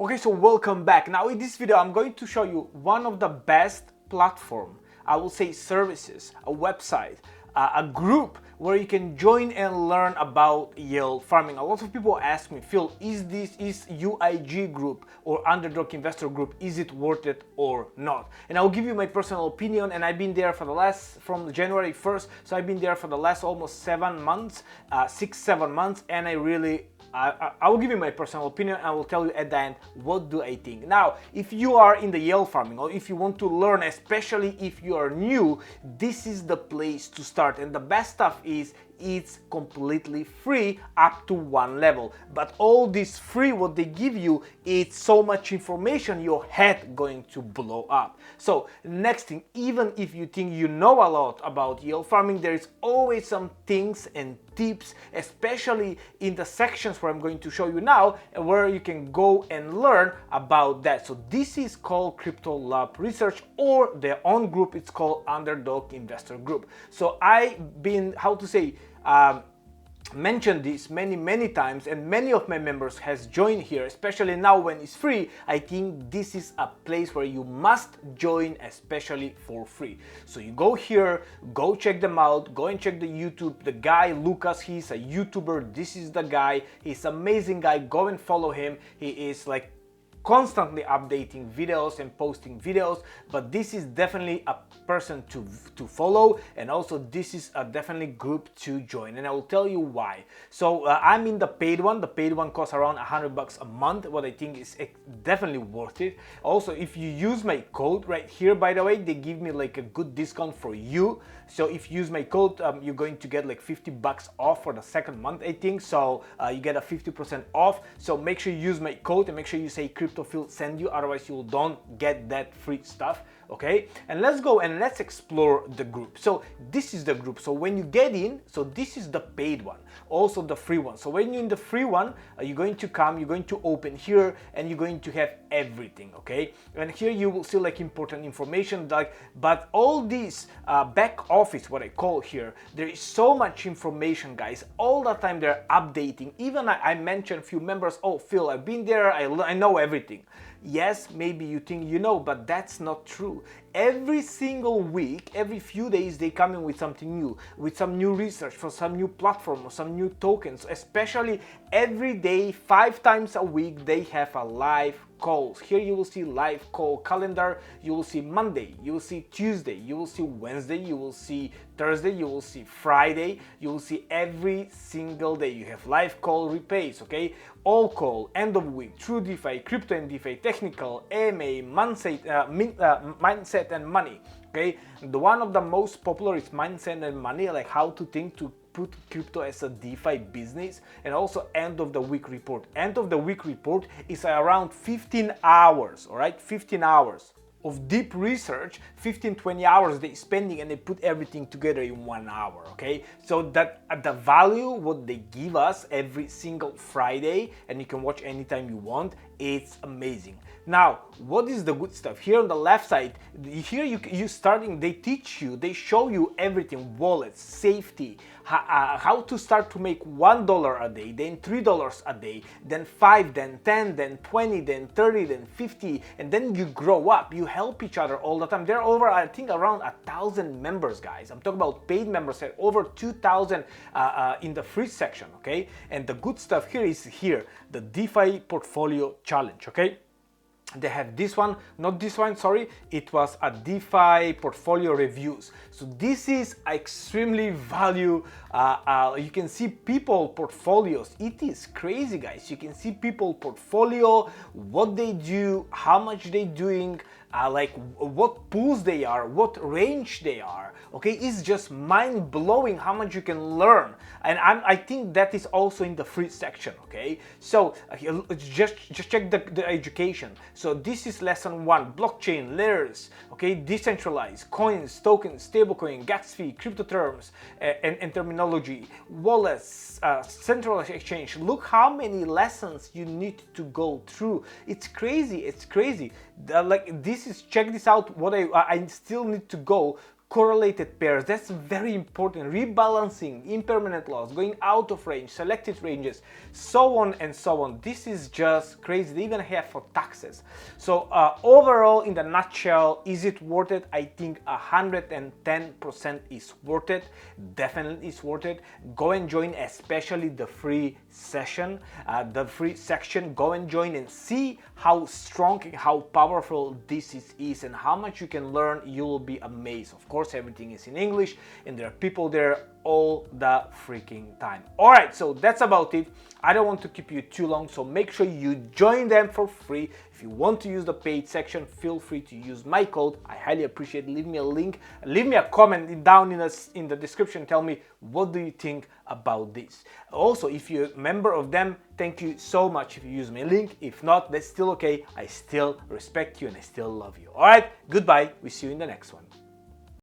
Okay, so welcome back. Now in this video, I'm going to show you one of the best platform, I will say services, a website, a group where you can join and learn about yield farming. A lot of people ask me, Phil, is UIG group or Underdog Investor Group, is it worth it or not? And I'll give you my personal opinion, and I've been there for from January 1st, so I've been there for the last almost 7 months, 6-7 months, and I will give you my personal opinion. I will tell you at the end what do I think. Now, if you are in the yield farming or if you want to learn, especially if you are new, this is the place to start. And the best stuff is it's completely free up to one level. But all this free, what they give you, it's so much information, your head going to blow up. So next thing, even if you think you know a lot about yield farming, there is always some things and tips, especially in the sections where I'm going to show you now, where you can go and learn about that. So this is called Crypto Lab Research, or their own group, it's called Underdog Investor Group. So I've been, mentioned this many times, and many of my members has joined here, especially now when it's free. I think this is a place where you must join, especially for free. So you go here, go check them out, go and check the YouTube. The guy Lucas, he's a YouTuber. This is the guy, he's an amazing guy. Go and follow him. He is like constantly updating videos and posting videos, but this is definitely a person to follow, and also this is a definitely group to join, and I will tell you why. So I'm in the paid one. The paid one costs around $100 a month, what I think is definitely worth it. Also, if you use my code right here, by the way, they give me like a good discount for you. So if you use my code, you're going to get like $50 off for the second month, I think. So you get a 50% off. So make sure you use my code and make sure you say CryptoPhil send you, otherwise you don't get that free stuff. Okay, and let's go and let's explore the group. So this is the group. So when you get in, so this is the paid one, also the free one. So when you're in the free one, you're going to come, you're going to open here, and you're going to have everything. Okay, and here you will see like important information, like, but all these back office, what I call here, there is so much information, guys. All the time they're updating. Even I mentioned a few members, oh Phil, I've been there, I know everything. Yes, maybe you think you know, but that's not true. Every single week, every few days, they come in with something new, with some new research for some new platform or some new tokens. Especially every day, 5 times a week, they have a live calls. Here you will see live call calendar. You will see Monday, you will see Tuesday, you will see Wednesday, you will see Thursday, you will see Friday, you will see every single day. You have live call replays, okay? All call, end of week, true DeFi, crypto and DeFi, technical, AMA, mindset and money, okay? The one of the most popular is mindset and money, like how to think to put crypto as a DeFi business, and also end of the week report. End of the week report is around 15 hours, all right? 15 hours of deep research, 15-20 hours they spending, and they put everything together in 1 hour. Okay, so that the value what they give us every single Friday, and you can watch anytime you want, it's amazing. Now, what is the good stuff? Here on the left side, here you starting, they teach you, they show you everything: wallets, safety, how to start to make $1 a day, then $3 a day, then 5, then 10, then 20, then 30, then 50, and then you grow up. You help each other all the time. There are over, I think, around 1,000 members, guys. I'm talking about paid members, over 2,000 in the free section, okay? And the good stuff here is here, the DeFi portfolio challenge, okay? They have this one, not this one, sorry, it was a DeFi portfolio reviews. So this is extremely value. You can see people portfolios. It is crazy, guys. You can see people portfolio, what they do, how much they doing, like what pools they are, what range they are. Okay, it's just mind-blowing how much you can learn, and I think that is also in the free section. Okay, so just check the education. So this is lesson 1: blockchain layers. Okay, decentralized coins, tokens, stablecoin, gas fee, crypto terms, and terminology, wallets, centralized exchange. Look how many lessons you need to go through. It's crazy. It's crazy. Like this is, check this out. What I still need to go correlated pairs, that's very important, rebalancing, impermanent loss, going out of range, selected ranges, so on and so on. This is just crazy. They even have for taxes. So overall, in the nutshell, is it worth it? I think 110% is worth it. Definitely is worth it. Go and join, especially the free session, the free section. Go and join and see how strong, how powerful this is and how much you can learn. You will be amazed. Of course, everything is in English and there are people there all the freaking time. All right, so that's about it. I don't want to keep you too long, so make sure you join them for free. If you want to use the paid section, feel free to use my code. I highly appreciate it. Leave me a link, leave me a comment down in the description. Tell me, what do you think about this? Also, if you're a member of them, thank you so much if you use my link. If not, that's still okay. I still respect you and I still love you. All right, goodbye. We see you in the next one.